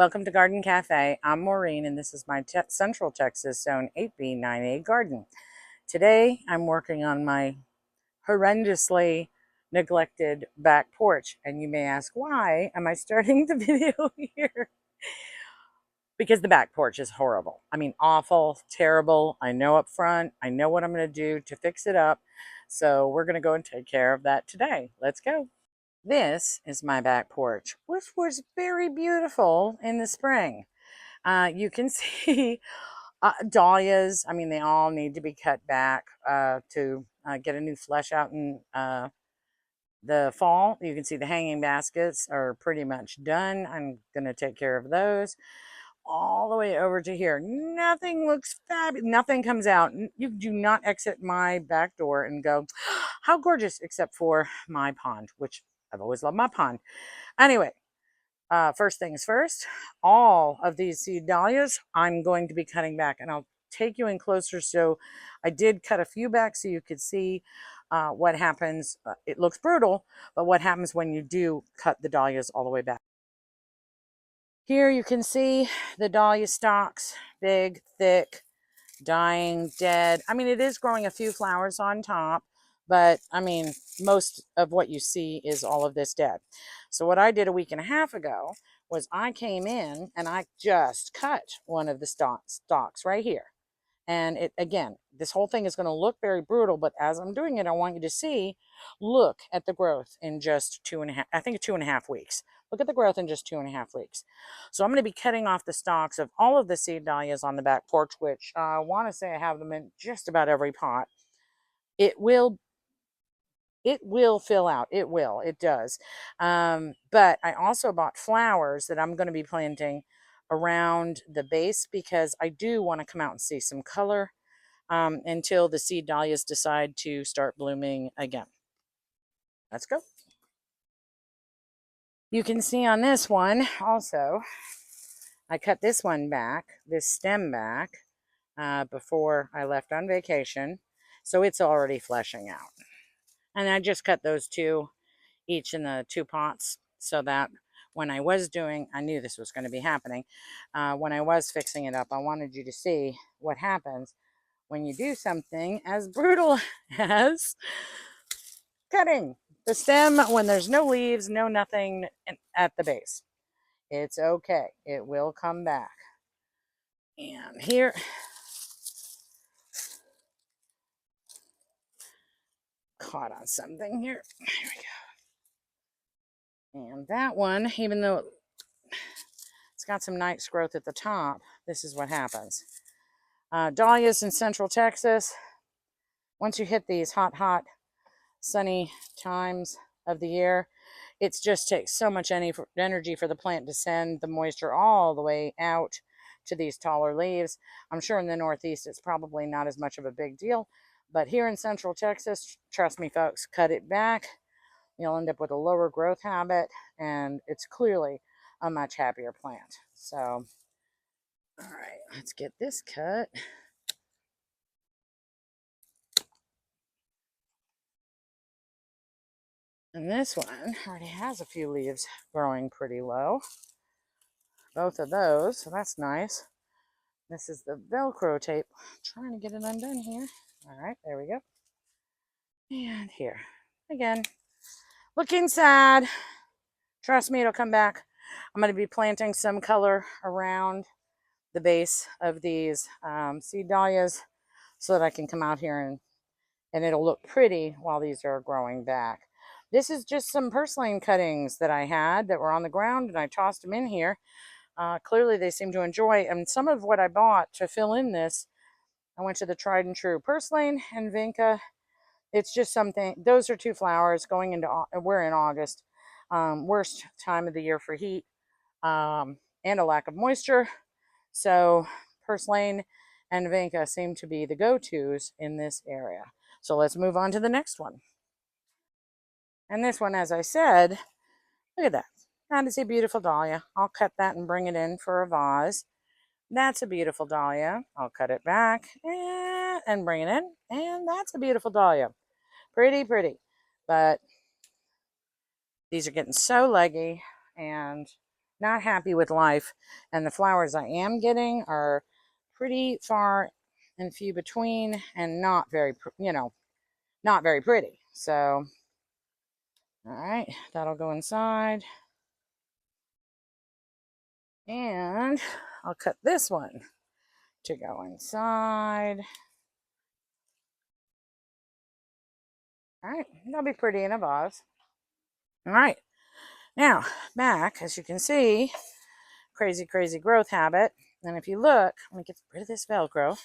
Welcome to Garden Cafe. I'm Maureen, and this is my Central Texas Zone 8B 9A garden. Today, I'm working on my horrendously neglected back porch, and you may ask, why am I starting the video here? Because the back porch is horrible. I mean, awful, terrible. I know up front. I know what I'm going to do to fix it up. So we're going to go and take care of that today. Let's go. This is my back porch, which was very beautiful in the spring. You can see dahlias. I mean, they all need to be cut back to get a new flesh out in the fall. You can see the hanging baskets are pretty much done. I'm going to take care of those. All the way over to here. Nothing looks fabulous. Nothing comes out. You do not exit my back door and go, how gorgeous, except for my pond, which I've always loved my pond. Anyway, first things first, all of these seed dahlias I'm going to be cutting back, and I'll take you in closer. So I did cut a few back so you could see what happens. It looks brutal, but what happens when you do cut the dahlias all the way back. Here you can see the dahlia stalks, big, thick, dying, dead. I mean, it is growing a few flowers on top, but I mean, most of what you see is all of this dead. So what I did a week and a half ago was I came in and I just cut one of the stalks right here. And it, again, this whole thing is going to look very brutal, but as I'm doing it, I want you to see, look at the growth in just 2.5 weeks. Look at the growth in just 2.5 weeks. So I'm going to be cutting off the stalks of all of the seed dahlias on the back porch, which I want to say I have them in just about every pot. It will fill out. It does. But I also bought flowers that I'm going to be planting around the base because I do want to come out and see some color until the seed dahlias decide to start blooming again. Let's go. You can see on this one also, I cut this one back, this stem back, before I left on vacation. So it's already fleshing out. And I just cut those two each in the 2 pots so that when I was doing, I knew this was going to be happening. When I was fixing it up, I wanted you to see what happens when you do something as brutal as cutting the stem when there's no leaves, no nothing at the base. It's okay. It will come back. And here, caught on something here. Here we go. And that one, even though it's got some nice growth at the top, this is what happens. Dahlias in Central Texas, once you hit these hot, sunny times of the year, it just takes so much energy for the plant to send the moisture all the way out to these taller leaves. I'm sure in the Northeast it's probably not as much of a big deal, but here in Central Texas, trust me folks, cut it back. You'll end up with a lower growth habit, and it's clearly a much happier plant. So, all right, let's get this cut. And this one already has a few leaves growing pretty low. Both of those, so that's nice. This is the Velcro tape. I'm trying to get it undone here. All right, there we go. And here, again, looking sad. Trust me, it'll come back. I'm going to be planting some color around the base of these seed dahlias so that I can come out here and it'll look pretty while these are growing back. This is just some purslane cuttings that I had that were on the ground, and I tossed them in here. Clearly they seem to enjoy, and some of what I bought to fill in this, I went to the tried and true purslane and vinca. It's just something, those are 2 flowers going into, we're in August, worst time of the year for heat and a lack of moisture. So purslane and vinca seem to be the go-tos in this area. So let's move on to the next one. And this one, as I said, look at that. That is a beautiful dahlia. I'll cut that and bring it in for a vase. That's a beautiful dahlia. I'll cut it back and bring it in. And that's a beautiful dahlia. Pretty, pretty. But these are getting so leggy and not happy with life. And the flowers I am getting are pretty far and few between and not very, not very pretty. So, all right, that'll go inside. And I'll cut this one to go inside. All right, that'll be pretty in a vase. All right, now back, as you can see, crazy, crazy growth habit. And if you look, let me get rid of this Velcro.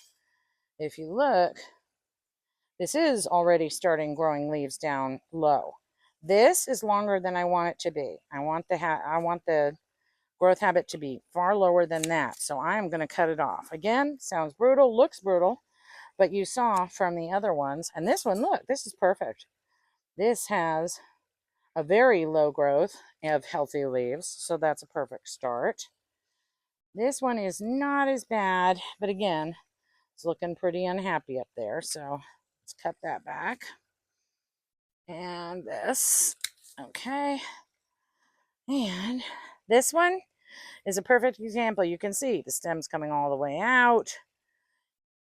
If you look, this is already starting growing leaves down low. This is longer than I want it to be. I want the growth habit to be far lower than that. So I am going to cut it off. Again, sounds brutal, looks brutal, but you saw from the other ones, and this one, look, this is perfect. This has a very low growth of healthy leaves, so that's a perfect start. This one is not as bad, but again, it's looking pretty unhappy up there, so let's cut that back. And this, okay. And this one is a perfect example. You can see the stem's coming all the way out.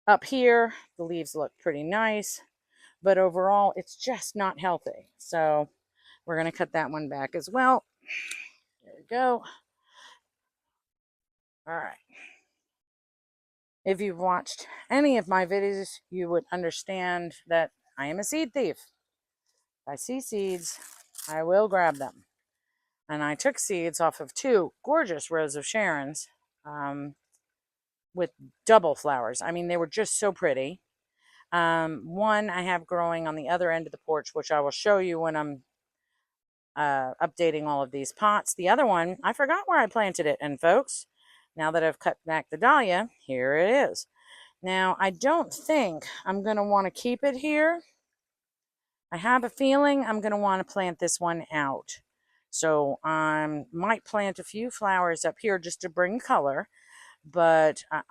Up here, the leaves look pretty nice, but overall, it's just not healthy. So we're going to cut that one back as well. There we go. All right. If you've watched any of my videos, you would understand that I am a seed thief. If I see seeds, I will grab them. And I took seeds off of 2 gorgeous Rose of Sharons with double flowers. I mean, they were just so pretty. One I have growing on the other end of the porch, which I will show you when I'm updating all of these pots. The other one, I forgot where I planted it. And folks, now that I've cut back the dahlia, here it is. Now, I don't think I'm going to want to keep it here. I have a feeling I'm going to want to plant this one out. So I might plant a few flowers up here just to bring color, but I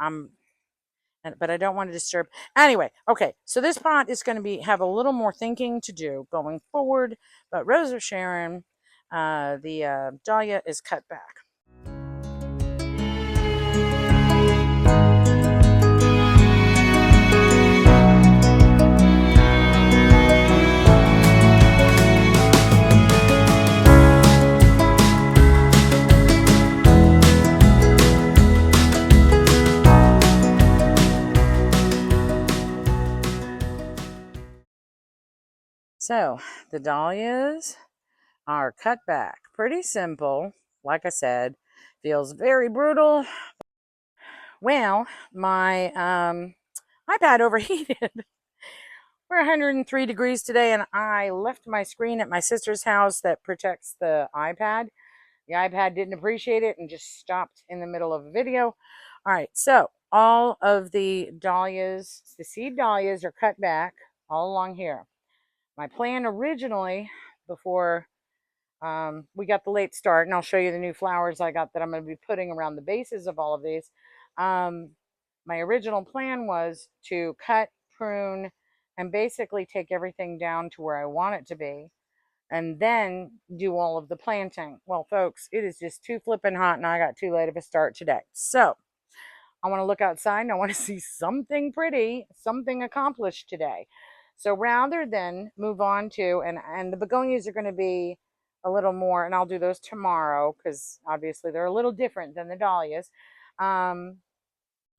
don't want to disturb. Anyway, okay, so this pot is going to have a little more thinking to do going forward, but Rose of Sharon, the dahlia is cut back. So the dahlias are cut back. Pretty simple. Like I said, feels very brutal. Well, my iPad overheated. We're 103 degrees today, and I left my screen at my sister's house that protects the iPad. The iPad didn't appreciate it and just stopped in the middle of a video. All right, so all of the dahlias, the seed dahlias are cut back all along here. My plan originally, before we got the late start, and I'll show you the new flowers I got that I'm going to be putting around the bases of all of these. My original plan was to cut, prune, and basically take everything down to where I want it to be, and then do all of the planting. Well, folks, it is just too flippin' hot, and I got too late of a start today. So I want to look outside, and I want to see something pretty, something accomplished today. So rather than move on to, and the begonias are going to be a little more, and I'll do those tomorrow because obviously they're a little different than the dahlias. I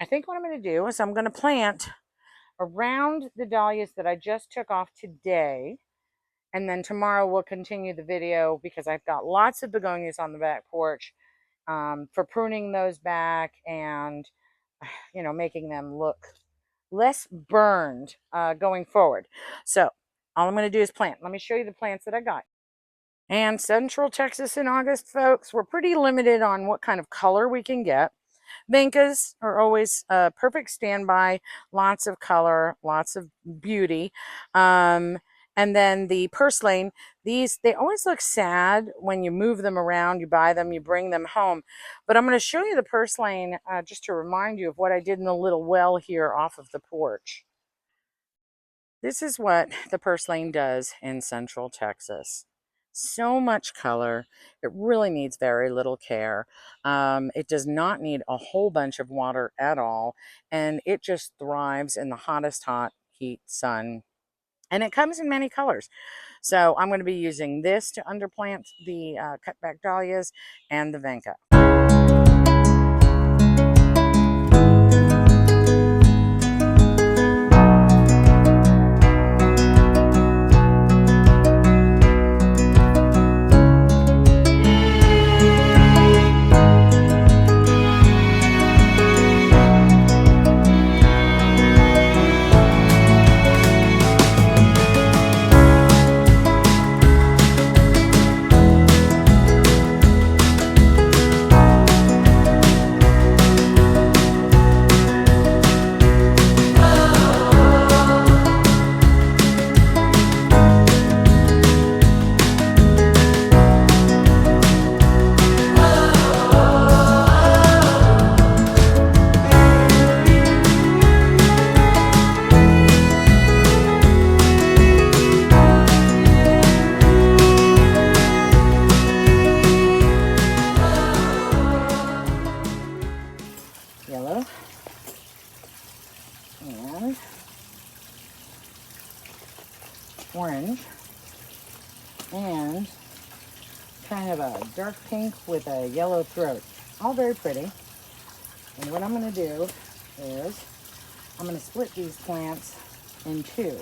think what I'm going to do is I'm going to plant around the dahlias that I just took off today. And then tomorrow we'll continue the video because I've got lots of begonias on the back porch for pruning those back and, making them look less burned going forward. So all I'm going to do is plant. Let me show you the plants that I got. And Central Texas in August, folks, we're pretty limited on what kind of color we can get. Vincas are always a perfect standby, lots of color, lots of beauty. And then the purslane, they always look sad when you move them around, you buy them, you bring them home. But I'm going to show you the purslane just to remind you of what I did in the little well here off of the porch. This is what the purslane does in Central Texas. So much color. It really needs very little care. It does not need a whole bunch of water at all, and it just thrives in the hottest hot heat sun. And it comes in many colors. So I'm going to be using this to underplant the cutback dahlias and the vinca. Yellow and orange and kind of a dark pink with a yellow throat. All very pretty. And what I'm going to do is I'm going to split these plants in two.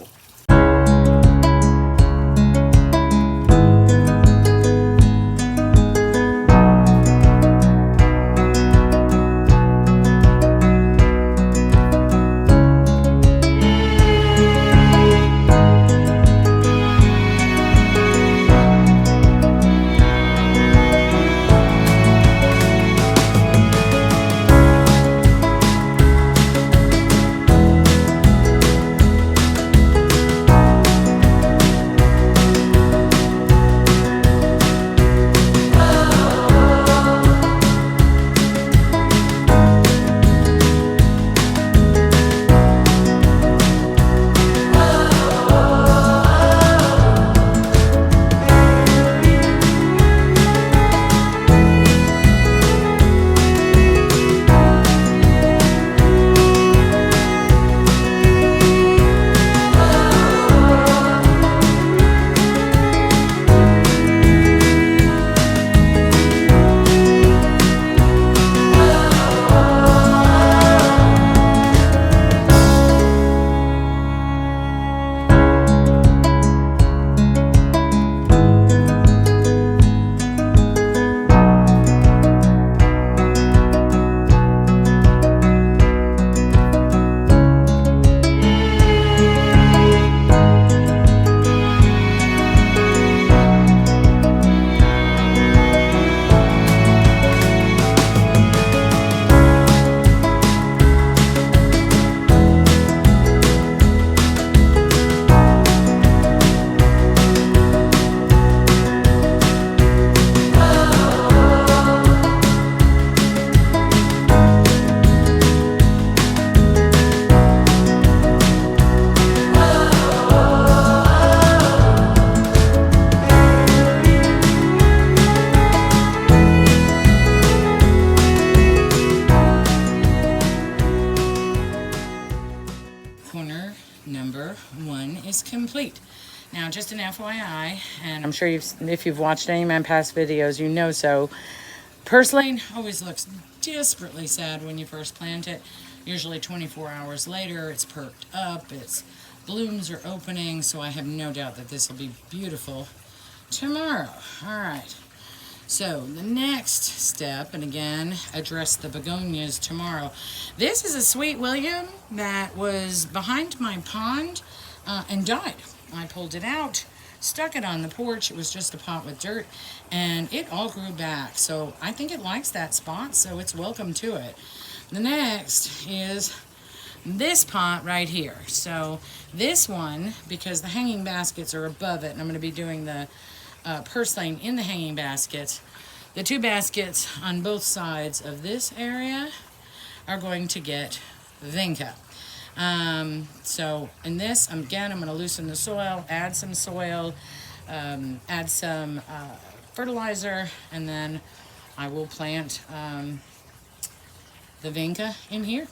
Corner number 1 is complete. Now, just an FYI, and I'm sure if you've watched any of my past videos, you know so. Purslane always looks desperately sad when you first plant it. Usually 24 hours later, it's perked up, its blooms are opening, so I have no doubt that this will be beautiful tomorrow. All right. So the next step, and again, address the begonias tomorrow. This is a Sweet William that was behind my pond and died. I pulled it out, stuck it on the porch. It was just a pot with dirt, and it all grew back. So I think it likes that spot, so it's welcome to it. The next is this pot right here. So this one, because the hanging baskets are above it, and I'm going to be doing the purslane in the hanging baskets. The two baskets on both sides of this area are going to get vinca. So in this, again, I'm going to loosen the soil, add some soil, add some fertilizer, and then I will plant the vinca in here.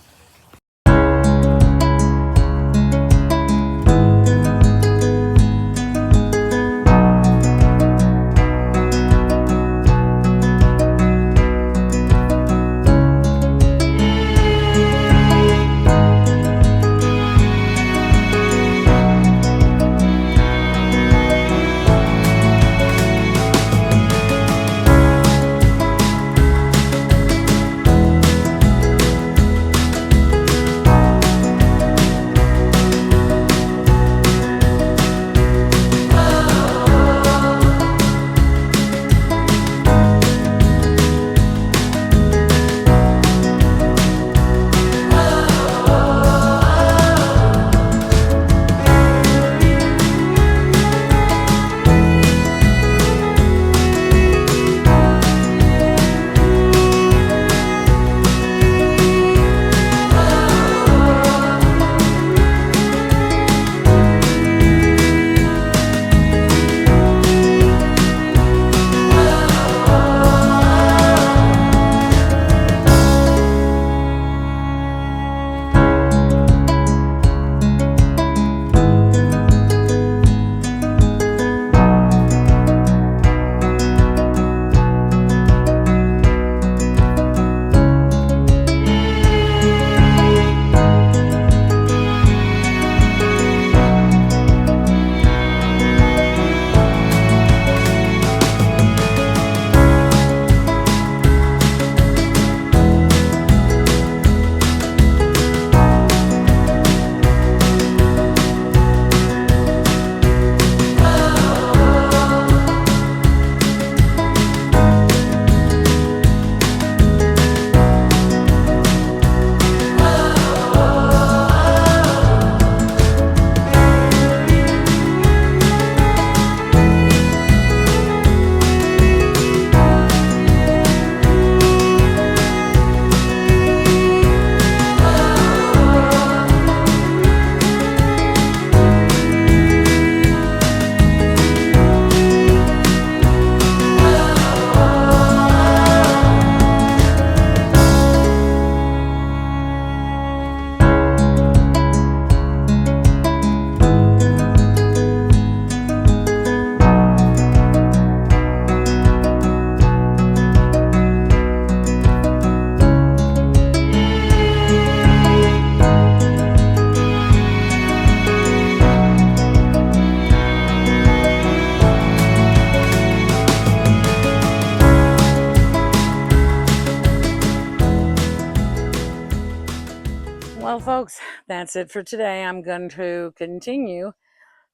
Well, folks, that's it for today. I'm going to continue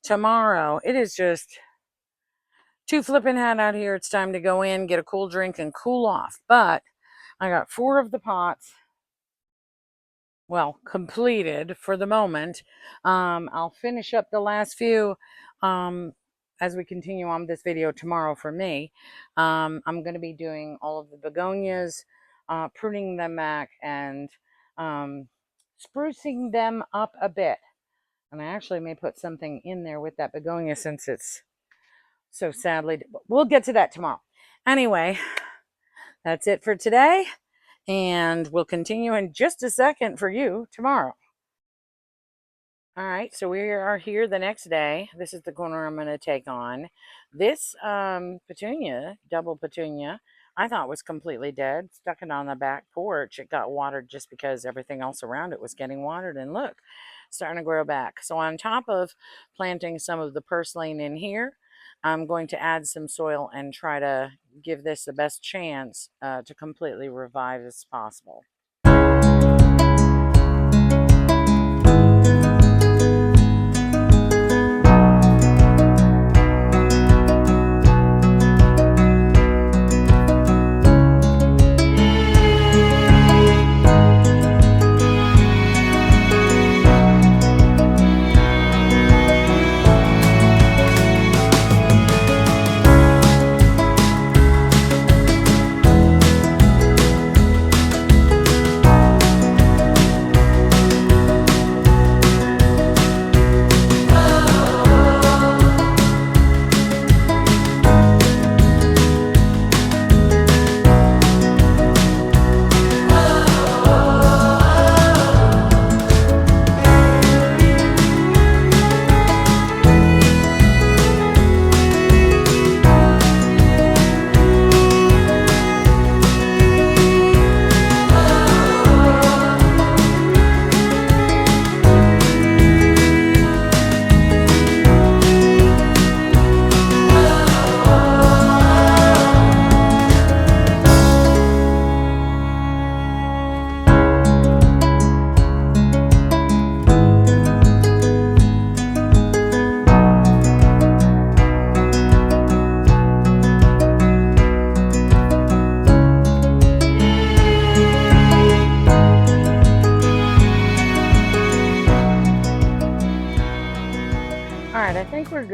tomorrow. It is just too flippin' hot out here. It's time to go in, get a cool drink, and cool off. But I got 4 of the pots, well, completed for the moment. I'll finish up the last few as we continue on this video tomorrow for me. I'm going to be doing all of the begonias, pruning them back, and sprucing them up a bit. And I actually may put something in there with that begonia since it's so sadly, we'll get to that tomorrow. Anyway, that's it for today. And we'll continue in just a second for you tomorrow. All right, so we are here the next day. This is the corner I'm going to take on. This petunia, double petunia, I thought was completely dead. Stuck it on the back porch. It got watered just because everything else around it was getting watered. And look, starting to grow back. So on top of planting some of the purslane in here, I'm going to add some soil and try to give this the best chance to completely revive as possible.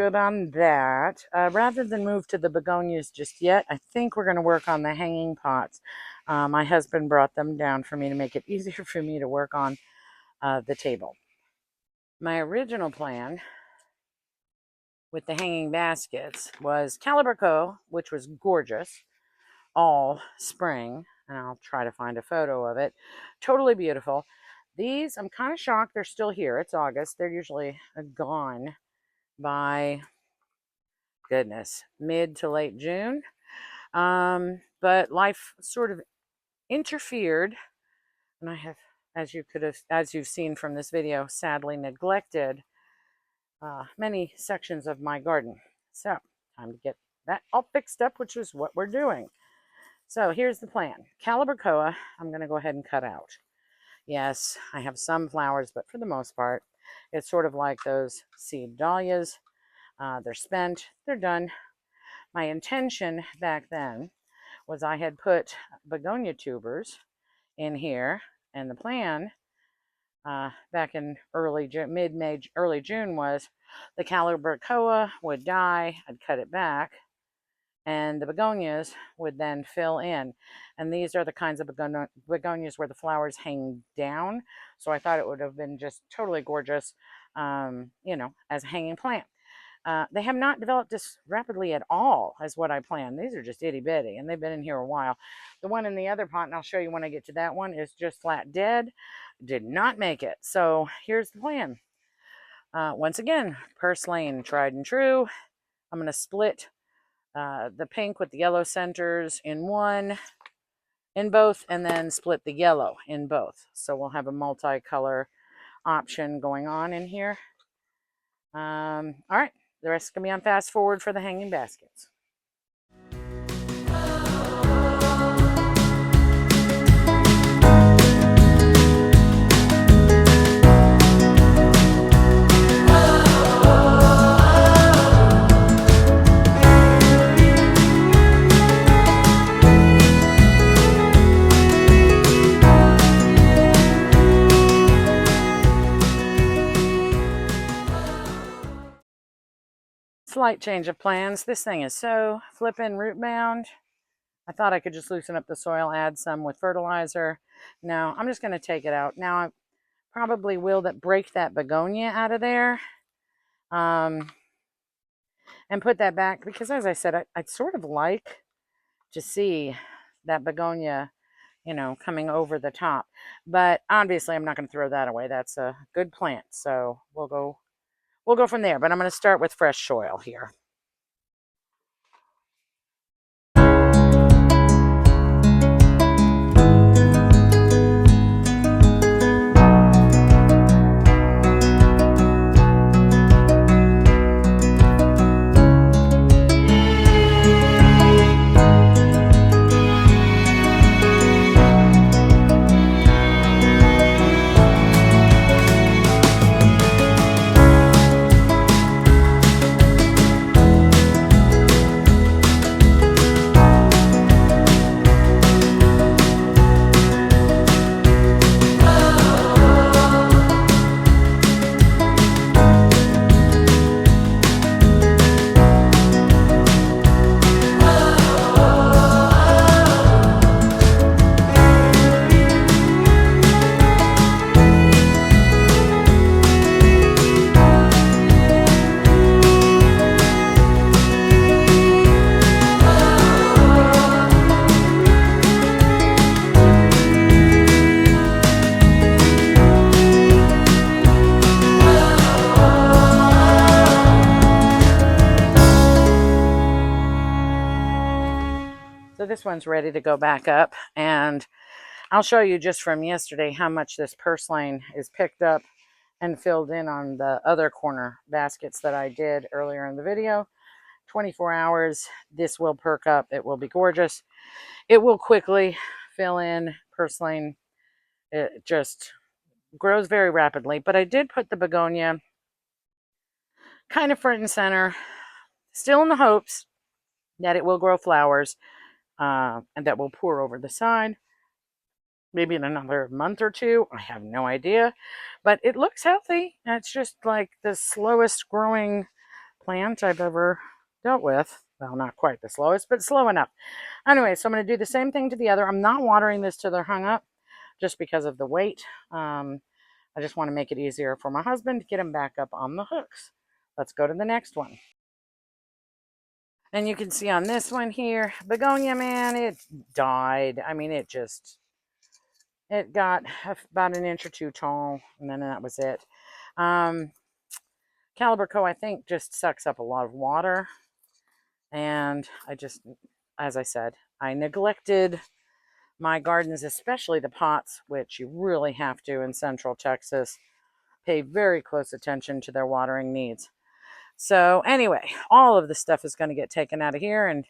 good on that. Rather than move to the begonias just yet, I think we're going to work on the hanging pots. My husband brought them down for me to make it easier for me to work on the table. My original plan with the hanging baskets was Calibraco, which was gorgeous, all spring. And I'll try to find a photo of it. Totally beautiful. These, I'm kind of shocked they're still here. It's August. They're usually gone by, goodness, mid to late June. But life sort of interfered, and I have, as you've seen from this video, sadly neglected many sections of my garden. So time to get that all fixed up, which is what we're doing. So here's the plan. Calibracoa, I'm going to go ahead and cut out. Yes, I have some flowers, but for the most part, it's sort of like those seed dahlias. They're spent, they're done. My intention back then was I had put begonia tubers in here, and the plan back in mid-May, early June was the Calibracoa would die, I'd cut it back, and the begonias would then fill in. And these are the kinds of begonias where the flowers hang down. So I thought it would have been just totally gorgeous, as a hanging plant. They have not developed as rapidly at all as what I planned. These are just itty bitty, and they've been in here a while. The one in the other pot, and I'll show you when I get to that one, is just flat dead. Did not make it. So here's the plan. Once again, purslane, tried and true. I'm going to split the pink with the yellow centers in both, and then split the yellow in both. So we'll have a multicolor option going on in here. All right, the rest is going to be on fast forward for the hanging baskets. Slight change of plans. This thing is so flippin' root bound. I thought I could just loosen up the soil, add some with fertilizer. No, I'm just going to take it out. Now I probably will break that begonia out of there and put that back, because as I said, I'd sort of like to see that begonia, coming over the top. But obviously I'm not going to throw that away. That's a good plant. So we'll go from there. But I'm going to start with fresh soil here. So this one's ready to go back up, and I'll show you just from yesterday how much this purslane is picked up and filled in on the other corner baskets that I did earlier in the video. 24 hours, this will perk up. It will be gorgeous. It will quickly fill in. Purslane, it just grows very rapidly. But I did put the begonia kind of front and center, still in the hopes that it will grow flowers and that will pour over the side. Maybe in another month or two. I have no idea. But it looks healthy. It's just like the slowest growing plant I've ever dealt with. Well, not quite the slowest, but slow enough. Anyway, so I'm going to do the same thing to the other. I'm not watering this till they're hung up just because of the weight. I just want to make it easier for my husband to get them back up on the hooks. Let's go to the next one. And you can see on this one here, begonia, man, it died. I mean, it got about an inch or two tall, and then that was it. Calibraco, I think, just sucks up a lot of water. And as I said, I neglected my gardens, especially the pots, which you really have to in Central Texas. Pay very close attention to their watering needs. So anyway, all of the stuff is going to get taken out of here, and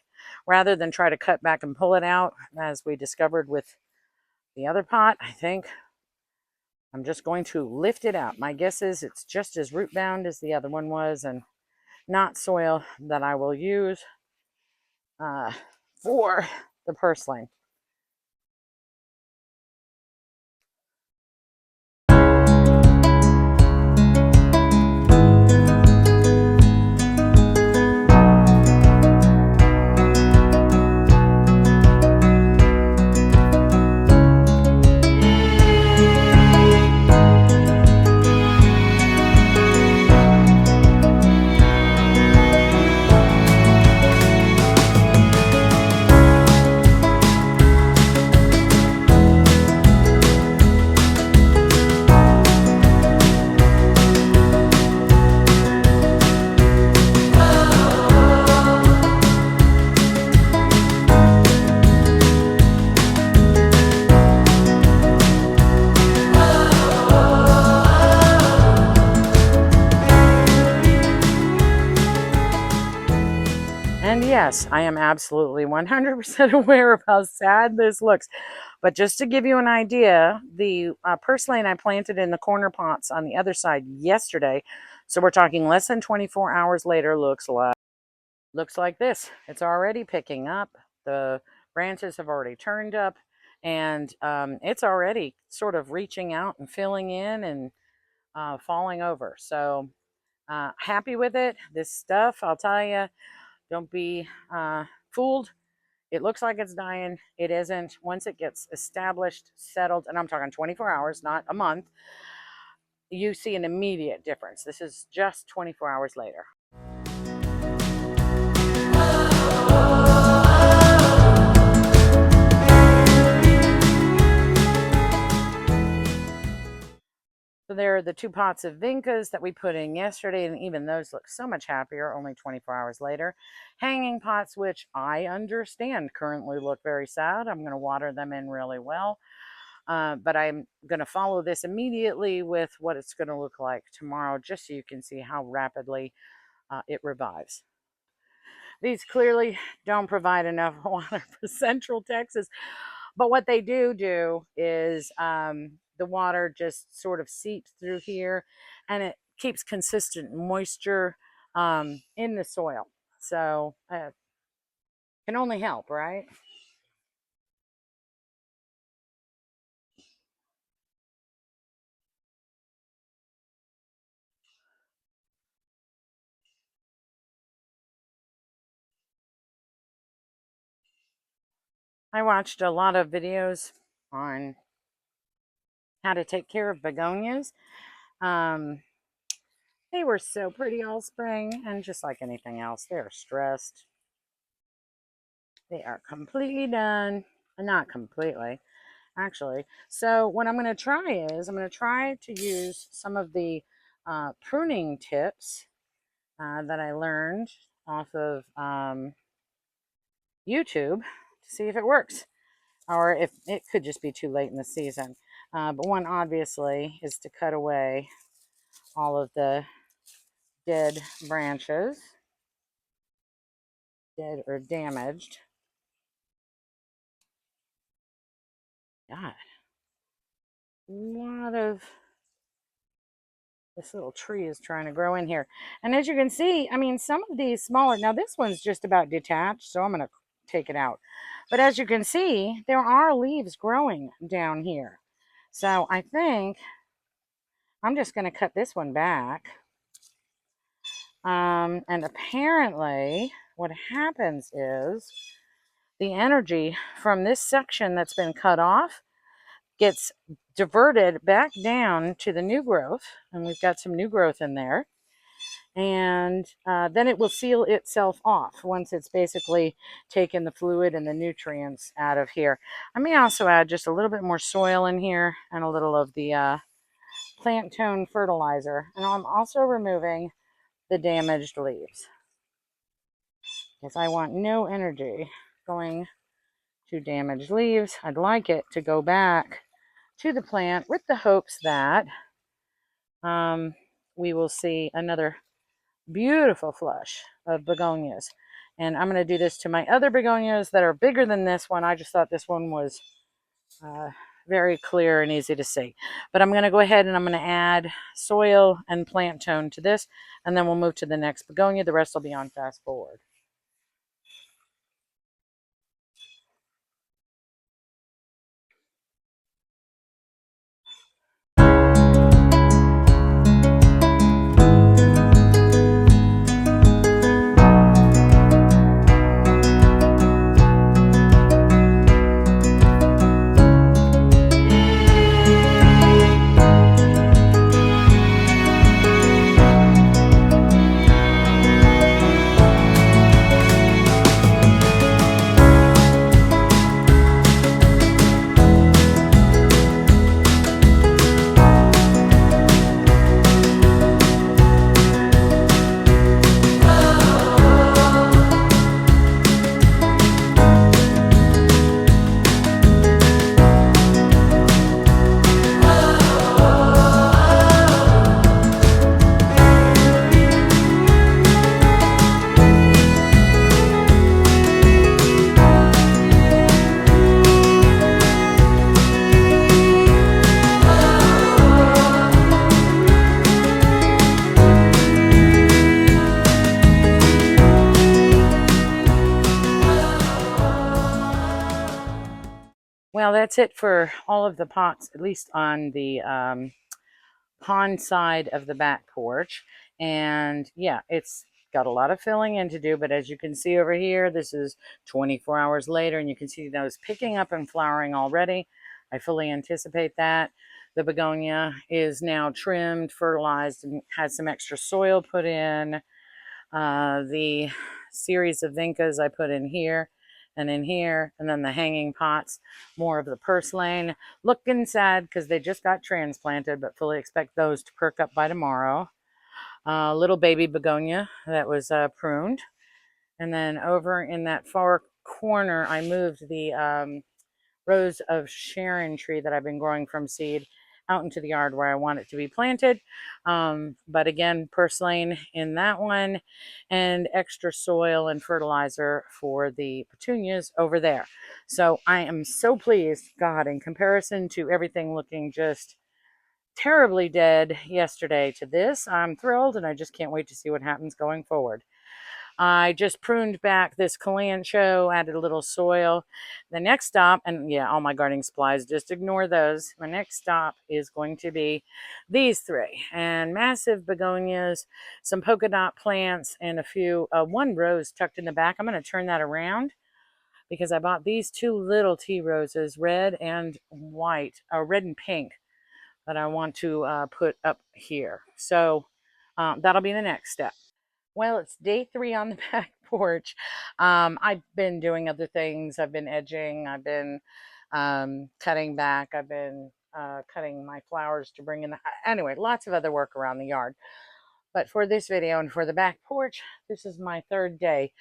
rather than try to cut back and pull it out, as we discovered with the other pot, I think I'm just going to lift it out. My guess is it's just as root bound as the other one was, and not soil that I will use for the purslane. And yes, I am absolutely 100% aware of how sad this looks. But just to give you an idea, the purslane I planted in the corner pots on the other side yesterday, so we're talking less than 24 hours later, looks like this. It's already picking up. The branches have already turned up, and it's already sort of reaching out and filling in and falling over. So happy with it. This stuff, I'll tell you, don't be fooled. It looks like it's dying. It isn't. Once it gets established, settled, and I'm talking 24 hours, not a month, you see an immediate difference. This is just 24 hours later. So there are the 2 pots of vincas that we put in yesterday, and even those look so much happier only 24 hours later. Hanging pots, which I understand currently look very sad. I'm going to water them in really well. But I'm going to follow this immediately with what it's going to look like tomorrow, just so you can see how rapidly it revives. These clearly don't provide enough water for Central Texas, but what they do is the water just sort of seeps through here, and it keeps consistent moisture in the soil. So can only help, right? I watched a lot of videos on how to take care of begonias. Um, they were so pretty all spring, and just like anything else, they're stressed. They are completely done. Not completely, actually. So what I'm going to try is I'm going to try to use some of the pruning tips that I learned off of YouTube to see if it works, or if it could just be too late in the season. But one obviously is to cut away all of the dead branches, dead or damaged. God, a lot of this little tree is trying to grow in here. And as you can see, I mean, some of these smaller, now this one's just about detached, so I'm going to take it out. But as you can see, there are leaves growing down here. So I think I'm just going to cut this one back And apparently what happens is the energy from this section that's been cut off gets diverted back down to the new growth, and we've got some new growth in there, and then it will seal itself off once it's basically taken the fluid and the nutrients out of here. I may also add just a little bit more soil in here and a little of the plant tone fertilizer, and I'm also removing the damaged leaves because I want no energy going to damaged leaves. I'd like it to go back to the plant with the hopes that we will see another beautiful flush of begonias. And I'm going to do this to my other begonias that are bigger than this one. I just thought this one was very clear and easy to see. But I'm going to go ahead and I'm going to add soil and plant tone to this, and then we'll move to the next begonia. The rest will be on fast forward. Well, that's it for all of the pots, at least on the pond side of the back porch. And yeah, it's got a lot of filling in to do, but as you can see over here, this is 24 hours later, and you can see those picking up and flowering already. I fully anticipate that. The begonia is now trimmed, fertilized, and had some extra soil put in. The series of vincas I put in here and in here, and then the hanging pots, more of the purslane. Looking sad because they just got transplanted, but fully expect those to perk up by tomorrow. Little baby begonia that was pruned. And then over in that far corner, I moved the rows of Sharon tree that I've been growing from seed out into the yard where I want it to be planted. But again, purslane in that one, and extra soil and fertilizer for the petunias over there. So I am so pleased, God, in comparison to everything looking just terribly dead yesterday to this, I'm thrilled, and I just can't wait to see what happens going forward. I just pruned back this calancho, added a little soil. The next stop, and yeah, all my gardening supplies, just ignore those. My next stop is going to be these three, and massive begonias, some polka dot plants, and a few, one rose tucked in the back. I'm going to turn that around because I bought these two little tea roses, red and white, red and pink, that I want to put up here. So that'll be the next step. Well, it's day 3 on the back porch. I've been doing other things. I've been edging. I've been cutting back. I've been cutting my flowers to bring in. Anyway, lots of other work around the yard. But for this video and for the back porch, this is my 3rd day.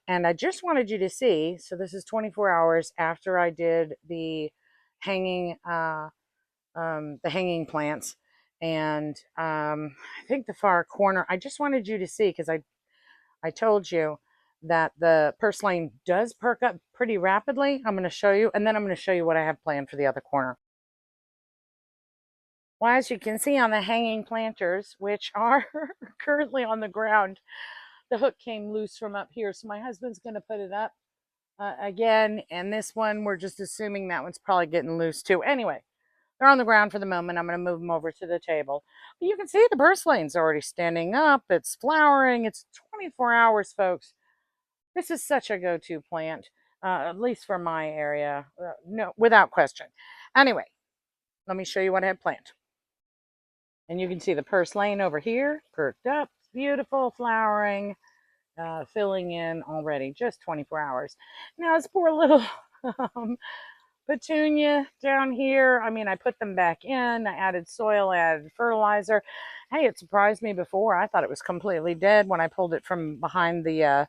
And I just wanted you to see, so this is 24 hours after I did the hanging plants. And I think the far corner, I just wanted you to see, because I told you that the purslane does perk up pretty rapidly. I'm going to show you, and then I'm going to show you what I have planned for the other corner. Well, as you can see on the hanging planters, which are currently on the ground, the hook came loose from up here, so my husband's going to put it up again. And this one, we're just assuming that one's probably getting loose too. Anyway, They're on the ground for the moment. I'm going to move them over to the table. But you can see the purslane's already standing up. It's flowering. It's 24 hours, folks. This is such a go-to plant, at least for my area. No, without question. Anyway, let me show you what I had planned. And you can see the purslane over here, perked up, beautiful, flowering, filling in already, just 24 hours. Now this poor little petunia down here, I mean, I put them back in, I added soil, I added fertilizer. Hey, it surprised me before. I thought it was completely dead when I pulled it from behind the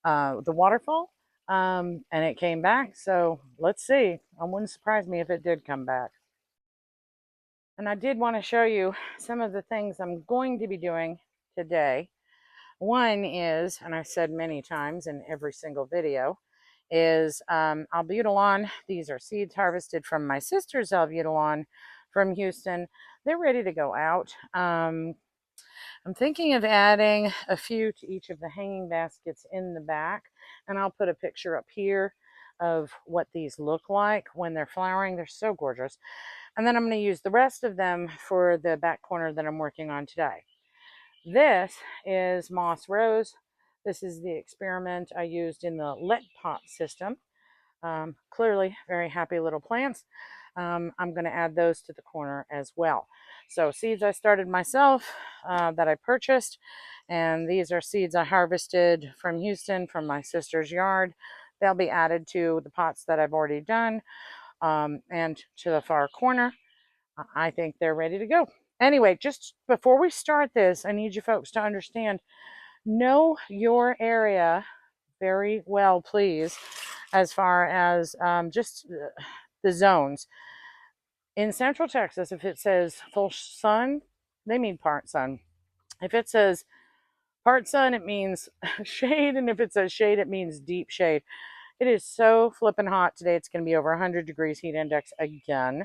waterfall, and it came back. So let's see. It wouldn't surprise me if it did come back. And I did want to show you some of the things I'm going to be doing today. One is, and I've said many times in every single video, is albutilon. These are seeds harvested from my sister's albutilon from Houston. They're ready to go out. I'm thinking of adding a few to each of the hanging baskets in the back, and I'll put a picture up here of what these look like when they're flowering. They're so gorgeous. And then I'm going to use the rest of them for the back corner that I'm working on today. This is moss rose. This is the experiment I used in the let pot system. Clearly very happy little plants. I'm going to add those to the corner as well. So seeds I started myself that I purchased, and these are seeds I harvested from Houston from my sister's yard. They'll be added to the pots that I've already done, and to the far corner. I think they're ready to go. Anyway, just before we start this, I need you folks to understand, know your area very well, please, as far as just the zones. In Central Texas, if it says full sun, they mean part sun. If it says part sun, it means shade, and if it says shade, it means deep shade. It is so flippin' hot today. It's going to be over 100 degrees heat index again.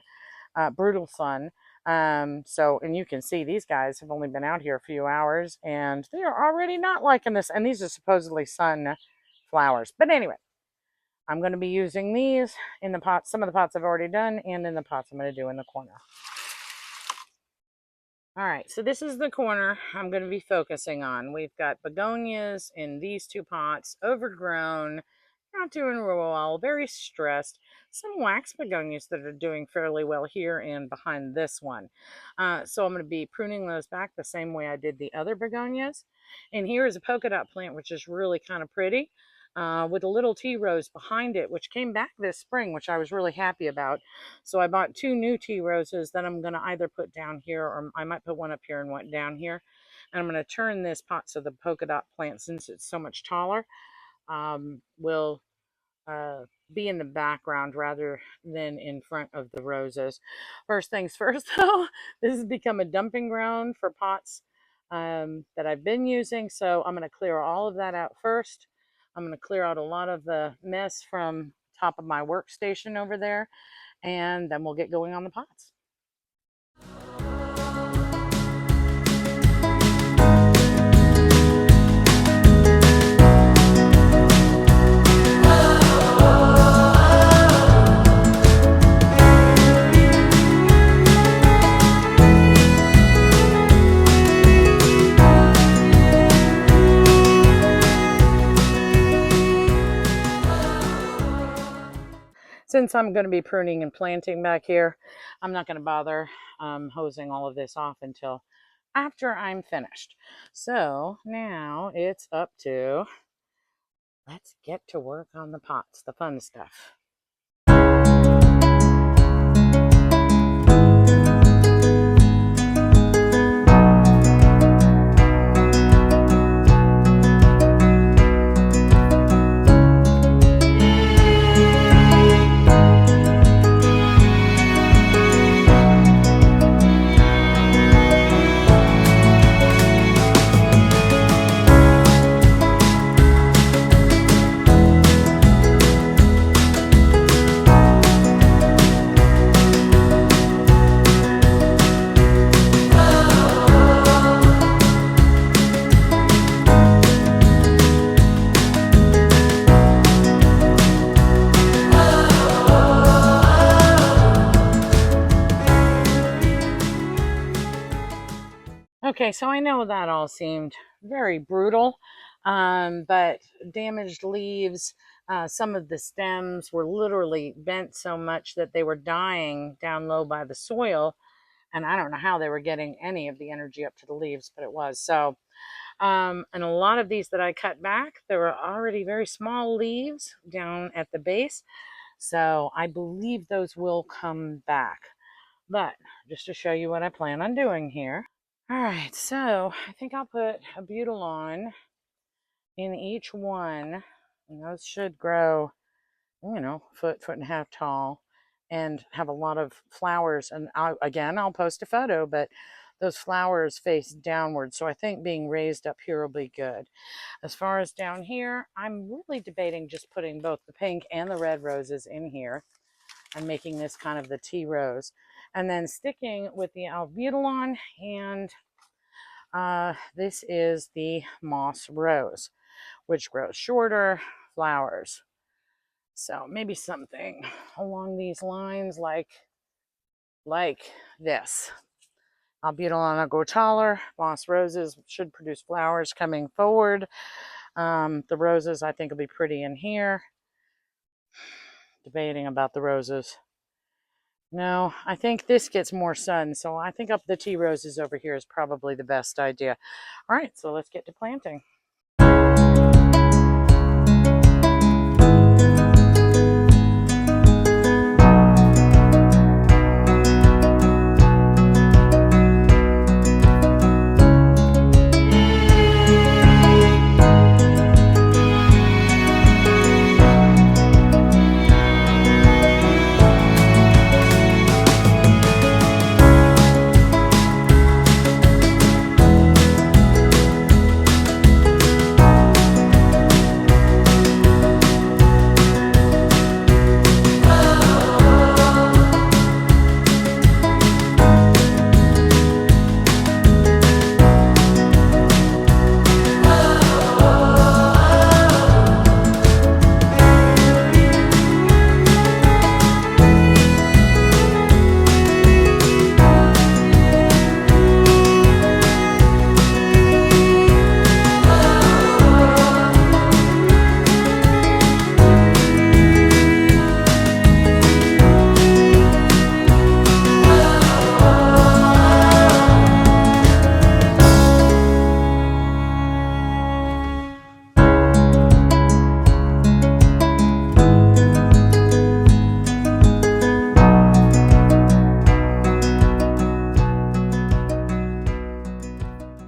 Brutal sun. And you can see these guys have only been out here a few hours, and they are already not liking this. And these are supposedly sun flowers. But anyway, I'm going to be using these in the pots, some of the pots I've already done, and in the pots I'm going to do in the corner. All right, so this is the corner I'm going to be focusing on. We've got begonias in these two pots, overgrown, not doing real well, very stressed. Some wax begonias that are doing fairly well here and behind this one. So I'm going to be pruning those back the same way I did the other begonias. And here is a polka dot plant, which is really kind of pretty, with a little tea rose behind it, which came back this spring, which I was really happy about. So I bought 2 new tea roses that I'm going to either put down here, or I might put one up here and one down here. And I'm going to turn this pot so the polka dot plant, since it's so much taller, will be in the background rather than in front of the roses. First things first, though, this has become a dumping ground for pots that I've been using. So I'm going to clear all of that out first. I'm going to clear out a lot of the mess from top of my workstation over there, and then we'll get going on the pots. Since I'm going to be pruning and planting back here, I'm not going to bother hosing all of this off until after I'm finished. So now it's up to, let's get to work on the pots, the fun stuff. Okay, so I know that all seemed very brutal, but damaged leaves, some of the stems were literally bent so much that they were dying down low by the soil. And I don't know how they were getting any of the energy up to the leaves, but it was. So, and a lot of these that I cut back, there were already very small leaves down at the base. So I believe those will come back. But just to show you what I plan on doing here. All right, so I think I'll put a butylon in each one, and those should grow, foot and a half tall, and have a lot of flowers. And I'll post a photo, but those flowers face downward, so I think being raised up here will be good. As far as down here, I'm really debating just putting both the pink and the red roses in here and making this kind of the tea rose, and then sticking with the albutilon. And this is the moss rose, which grows shorter flowers. So maybe something along these lines, like this. Albutilon will go taller. Moss roses should produce flowers coming forward. The roses I think will be pretty in here. Debating about the roses. No, I think this gets more sun, so I think up the tea roses over here is probably the best idea. All right, so let's get to planting.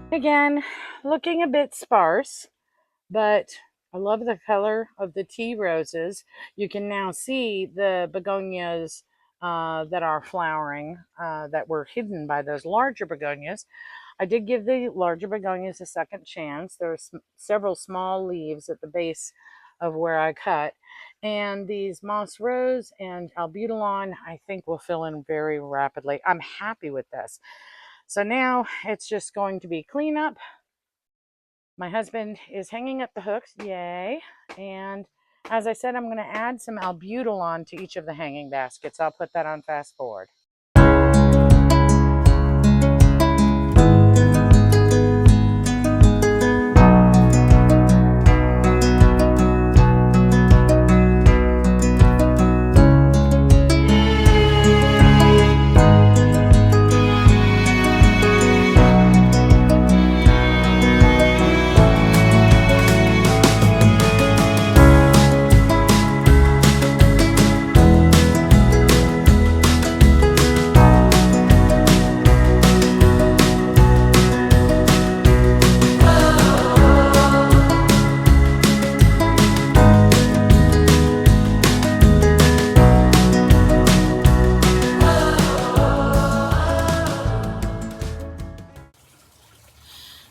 Again, looking a bit sparse, but I love the color of the tea roses. You can now see the begonias that are flowering that were hidden by those larger begonias. I did give the larger begonias a second chance. There's several small leaves at the base of where I cut. And these moss rose and albutilon, I think, will fill in very rapidly. I'm happy with this. So now it's just going to be cleanup. My husband is hanging up the hooks, yay. And as I said, I'm going to add some albutilon to each of the hanging baskets. I'll put that on fast forward.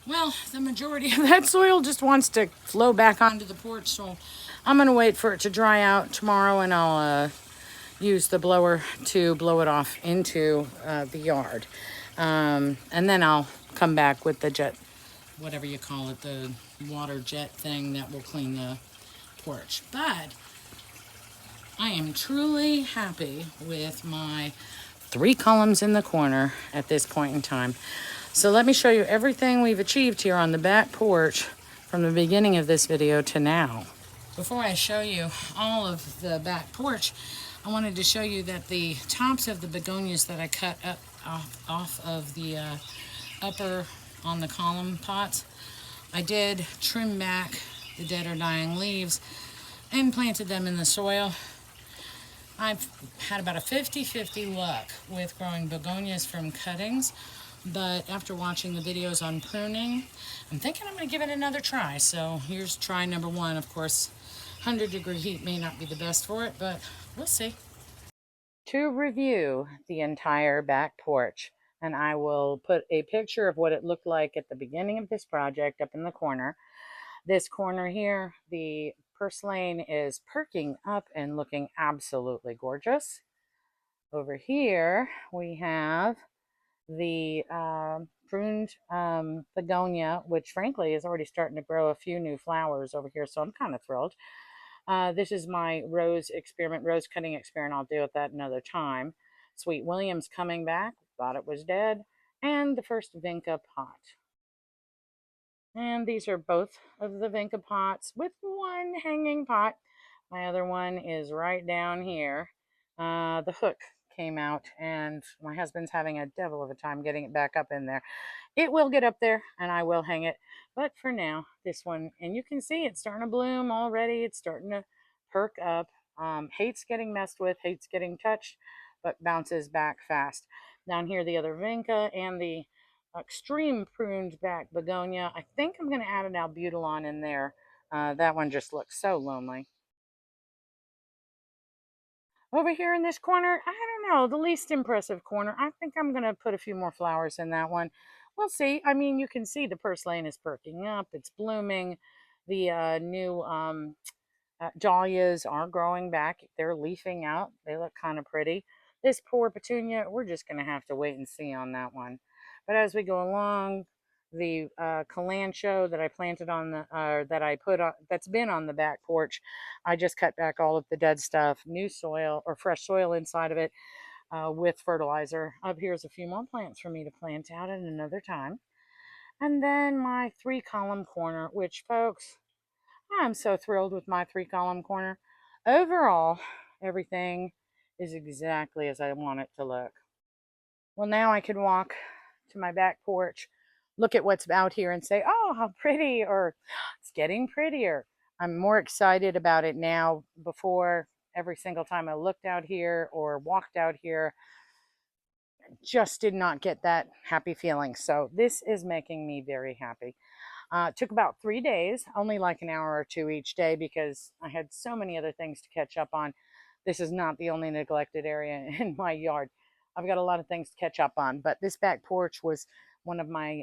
Well, the majority of that soil just wants to flow back onto the porch, so I'm going to wait for it to dry out tomorrow, and I'll use the blower to blow it off into the yard. And then I'll come back with the jet, whatever you call it, the water jet thing that will clean the porch. But I am truly happy with my 3 columns in the corner at this point in time. So let me show you everything we've achieved here on the back porch from the beginning of this video to now. Before I show you all of the back porch, I wanted to show you that the tops of the begonias that I cut up off of the upper on the column pots, I did trim back the dead or dying leaves and planted them in the soil. I've had about a 50-50 luck with growing begonias from cuttings, but after watching the videos on pruning, I'm thinking I'm going to give it another try. So here's try number one. Of course, 100-degree heat may not be the best for it, but we'll see. To review the entire back porch, and I will put a picture of what it looked like at the beginning of this project up in the corner. This corner here, the purslane is perking up and looking absolutely gorgeous. Over here, we have the pruned begonia, which frankly is already starting to grow a few new flowers over here, so I'm kind of thrilled. This is my rose cutting experiment. I'll deal with that another time. Sweet William's coming back, thought it was dead, and the first vinca pot. And these are both of the vinca pots with one hanging pot. My other one is right down here. The hook came out and my husband's having a devil of a time getting it back up in there. It will get up there and I will hang it. But for now, this one, and you can see it's starting to bloom already. It's starting to perk up. Hates getting messed with, hates getting touched, but bounces back fast. Down here, the other vinca and the extreme pruned back begonia. I think I'm going to add an albutilon in there. That one just looks so lonely. Over here in this corner, I don't know, the least impressive corner. I think I'm going to put a few more flowers in that one. We'll see. I mean, you can see the purslane is perking up. It's blooming. The new dahlias are growing back. They're leafing out. They look kind of pretty. This poor petunia, we're just going to have to wait and see on that one. But as we go along, the calancho that I planted on the, that I put on, that's been on the back porch, I just cut back all of the dead stuff, new soil or fresh soil inside of it with fertilizer. Up here's a few more plants for me to plant out at another time. And then my 3-column corner, which folks, I'm so thrilled with my 3-column corner. Overall, everything is exactly as I want it to look. Well, now I can walk to my back porch, look at what's out here and say, oh, how pretty, or it's getting prettier. I'm more excited about it now. Before, every single time I looked out here or walked out here, just did not get that happy feeling. So this is making me very happy. Took about 3 days, only like an hour or two each day because I had so many other things to catch up on. This is not the only neglected area in my yard. I've got a lot of things to catch up on, but this back porch was one of my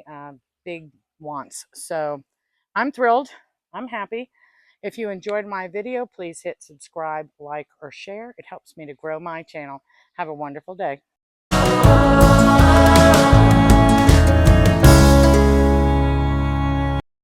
big wants. So I'm thrilled. I'm happy. If you enjoyed my video, please hit subscribe, like, or share. It helps me to grow my channel. Have a wonderful day.